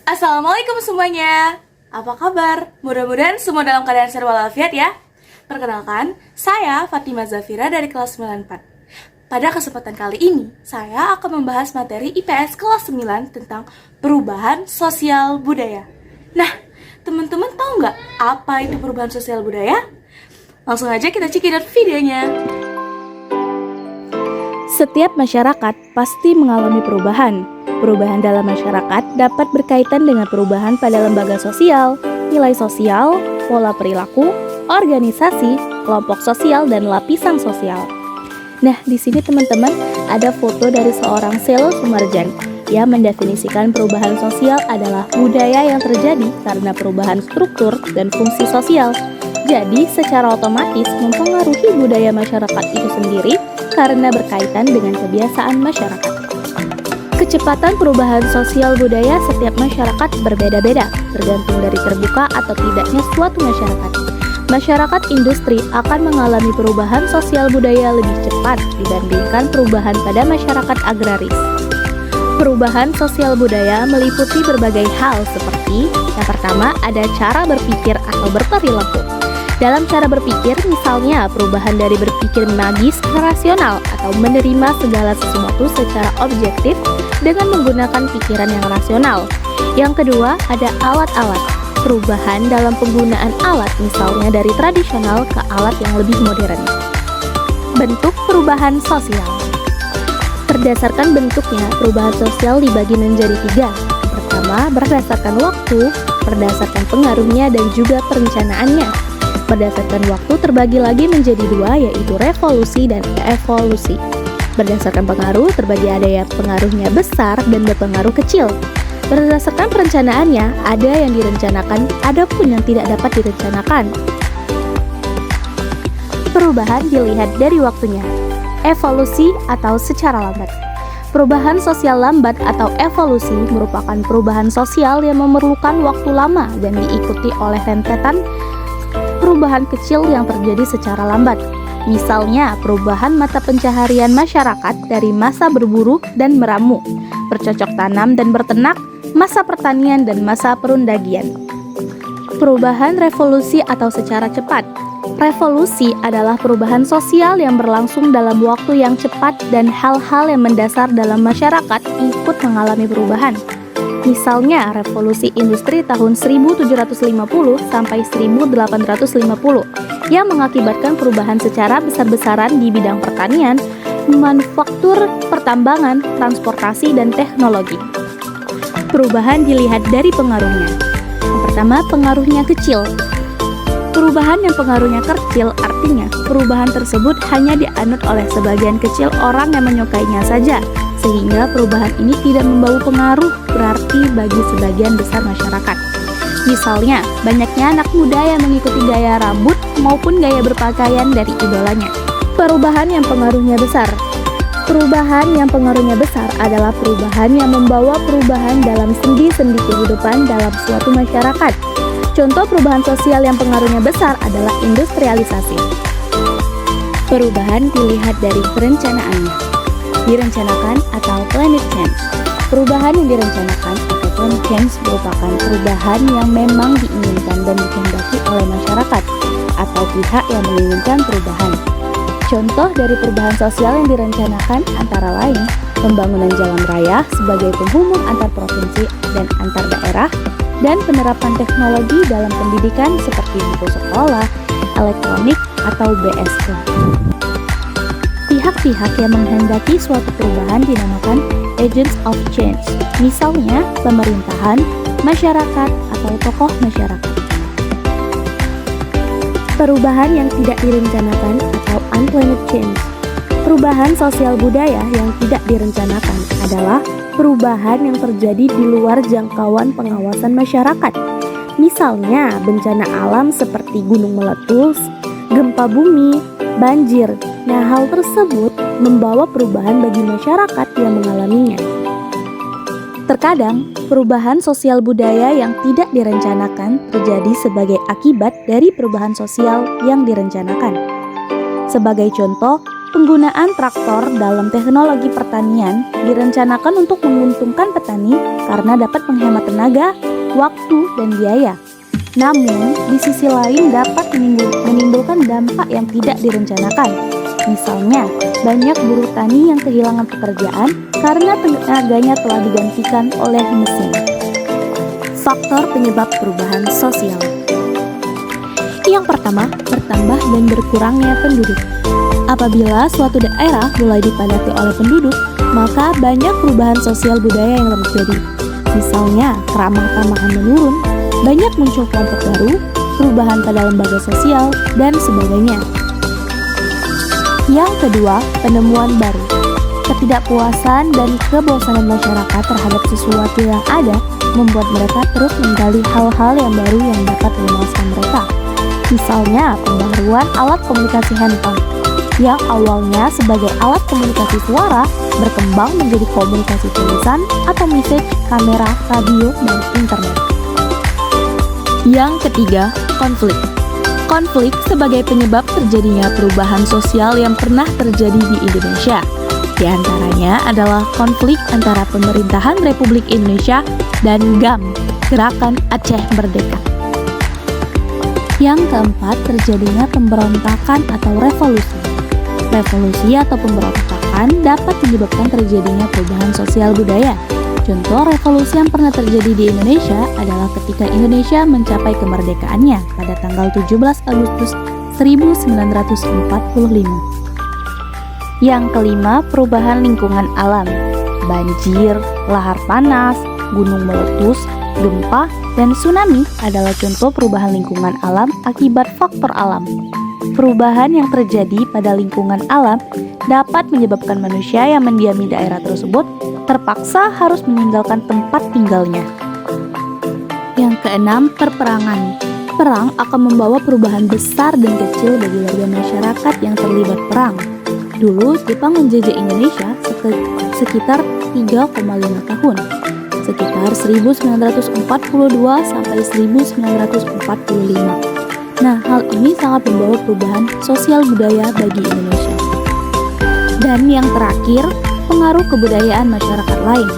Assalamualaikum semuanya. Apa kabar? Mudah-mudahan semua dalam keadaan sehat walafiat ya. Perkenalkan, saya Fatima Zafira dari kelas 94. Pada kesempatan kali ini, saya akan membahas materi IPS kelas 9 tentang perubahan sosial budaya. Nah, teman-teman tahu nggak apa itu perubahan sosial budaya? Langsung aja kita cekidot videonya. Setiap masyarakat pasti mengalami perubahan. Perubahan dalam masyarakat dapat berkaitan dengan perubahan pada lembaga sosial, nilai sosial, pola perilaku, organisasi, kelompok sosial, dan lapisan sosial. Nah, di sini teman-teman ada foto dari seorang Selo Sumarjan yang mendefinisikan perubahan sosial adalah budaya yang terjadi karena perubahan struktur dan fungsi sosial. Jadi, secara otomatis mempengaruhi budaya masyarakat itu sendiri karena berkaitan dengan kebiasaan masyarakat. Kecepatan perubahan sosial budaya setiap masyarakat berbeda-beda, tergantung dari terbuka atau tidaknya suatu masyarakat. Masyarakat industri akan mengalami perubahan sosial budaya lebih cepat dibandingkan perubahan pada masyarakat agraris. Perubahan sosial budaya meliputi berbagai hal seperti yang pertama ada cara berpikir atau berperilaku. Dalam cara berpikir, misalnya perubahan dari berpikir magis ke rasional atau menerima segala sesuatu secara objektif dengan menggunakan pikiran yang rasional. Yang kedua, ada alat-alat. Perubahan dalam penggunaan alat, misalnya dari tradisional ke alat yang lebih modern. Bentuk perubahan sosial. Berdasarkan bentuknya, perubahan sosial dibagi menjadi 3. Pertama, berdasarkan waktu, berdasarkan pengaruhnya, dan juga perencanaannya. Berdasarkan waktu terbagi lagi menjadi 2, yaitu revolusi dan evolusi. Berdasarkan pengaruh terbagi ada yang pengaruhnya besar dan berpengaruh kecil. Berdasarkan perencanaannya, ada yang direncanakan, ada pun yang tidak dapat direncanakan. Perubahan dilihat dari waktunya. Evolusi atau secara lambat. Perubahan sosial lambat atau evolusi merupakan perubahan sosial yang memerlukan waktu lama dan diikuti oleh rentetan perubahan kecil yang terjadi secara lambat. Misalnya, perubahan mata pencaharian masyarakat dari masa berburu dan meramu, bercocok tanam dan berternak, masa pertanian dan masa perundagian. Perubahan revolusi atau secara cepat. Revolusi adalah perubahan sosial yang berlangsung dalam waktu yang cepat dan hal-hal yang mendasar dalam masyarakat ikut mengalami perubahan. Misalnya, revolusi industri tahun 1750 sampai 1850 yang mengakibatkan perubahan secara besar-besaran di bidang pertanian, manufaktur, pertambangan, transportasi, dan teknologi. Perubahan dilihat dari pengaruhnya. Yang pertama, pengaruhnya kecil. Perubahan yang pengaruhnya kecil artinya perubahan tersebut hanya dianut oleh sebagian kecil orang yang menyukainya saja, sehingga perubahan ini tidak membawa pengaruh berarti bagi sebagian besar masyarakat. Misalnya, banyaknya anak muda yang mengikuti gaya rambut maupun gaya berpakaian dari idolanya. Perubahan yang pengaruhnya besar. Perubahan yang pengaruhnya besar adalah perubahan yang membawa perubahan dalam sendi-sendi kehidupan dalam suatu masyarakat. Contoh perubahan sosial yang pengaruhnya besar adalah industrialisasi. Perubahan dilihat dari perencanaannya. Direncanakan atau climate change. Perubahan yang direncanakan atau climate change merupakan perubahan yang memang diinginkan dan dikehendaki oleh masyarakat atau pihak yang menginginkan perubahan. Contoh dari perubahan sosial yang direncanakan antara lain pembangunan jalan raya sebagai penghubung antar provinsi dan antar daerah, dan penerapan teknologi dalam pendidikan seperti buku sekolah, elektronik, atau BSK. Pihak-pihak yang menghendaki suatu perubahan dinamakan agents of change, misalnya pemerintahan, masyarakat, atau tokoh masyarakat. Perubahan yang tidak direncanakan atau unplanned change. Perubahan sosial budaya yang tidak direncanakan adalah perubahan yang terjadi di luar jangkauan pengawasan masyarakat. Misalnya, bencana alam seperti gunung meletus, gempa bumi, banjir. Nah, hal tersebut membawa perubahan bagi masyarakat yang mengalaminya. Terkadang, perubahan sosial budaya yang tidak direncanakan terjadi sebagai akibat dari perubahan sosial yang direncanakan. Sebagai contoh, Penggunaan traktor dalam teknologi pertanian direncanakan untuk menguntungkan petani karena dapat menghemat tenaga, waktu, dan biaya. Namun, di sisi lain dapat menimbulkan dampak yang tidak direncanakan. Misalnya, banyak buruh tani yang kehilangan pekerjaan karena tenaganya telah digantikan oleh mesin. Faktor penyebab perubahan sosial. Yang pertama, bertambah dan berkurangnya penduduk. Apabila suatu daerah mulai dipadati oleh penduduk, maka banyak perubahan sosial budaya yang terjadi. Misalnya, keramah tamahan menurun, banyak muncul kelompok baru, perubahan pada lembaga sosial, dan sebagainya. Yang kedua, penemuan baru. Ketidakpuasan dan kebosanan masyarakat terhadap sesuatu yang ada membuat mereka terus menggali hal-hal yang baru yang dapat memuaskan mereka. Misalnya, pembaharuan alat komunikasi handphone yang awalnya sebagai alat komunikasi suara berkembang menjadi komunikasi tulisan atau message, kamera, radio, dan internet. Yang ketiga, konflik. Konflik sebagai penyebab terjadinya perubahan sosial yang pernah terjadi di Indonesia. Di antaranya adalah konflik antara pemerintahan Republik Indonesia dan GAM, Gerakan Aceh Merdeka. Yang keempat, terjadinya pemberontakan atau revolusi. Revolusi atau pemberontakan dapat menyebabkan terjadinya perubahan sosial budaya. Contoh revolusi yang pernah terjadi di Indonesia adalah ketika Indonesia mencapai kemerdekaannya pada tanggal 17 Agustus 1945. Yang kelima, perubahan lingkungan alam. Banjir, lahar panas, gunung meletus, gempa, dan tsunami adalah contoh perubahan lingkungan alam akibat faktor alam. Perubahan yang terjadi pada lingkungan alam dapat menyebabkan manusia yang mendiami daerah tersebut terpaksa harus meninggalkan tempat tinggalnya. Yang keenam, perperangan. Perang akan membawa perubahan besar dan kecil bagi warga masyarakat yang terlibat perang. Dulu, Jepang menjajah Indonesia sekitar 3,5 tahun, sekitar 1942 sampai 1945. Nah, hal ini sangat membawa perubahan sosial budaya bagi Indonesia. Dan yang terakhir, pengaruh kebudayaan masyarakat lain.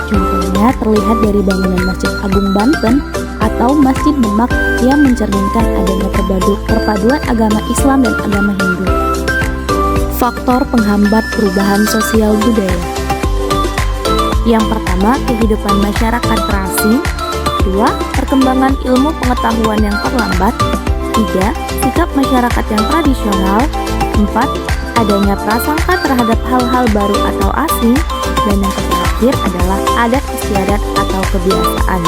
Contohnya terlihat dari bangunan Masjid Agung Banten atau Masjid Demak yang mencerminkan adanya perpaduan agama Islam dan agama Hindu. Faktor penghambat perubahan sosial budaya. Yang pertama, kehidupan masyarakat terasing. 2. Perkembangan ilmu pengetahuan yang terlambat. 3. Sikap masyarakat yang tradisional. 4. Adanya prasangka terhadap hal-hal baru atau asing. Dan yang terakhir adalah adat istiadat atau kebiasaan.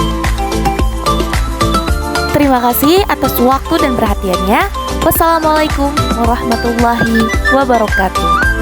Terima kasih atas waktu dan perhatiannya. Wassalamualaikum warahmatullahi wabarakatuh.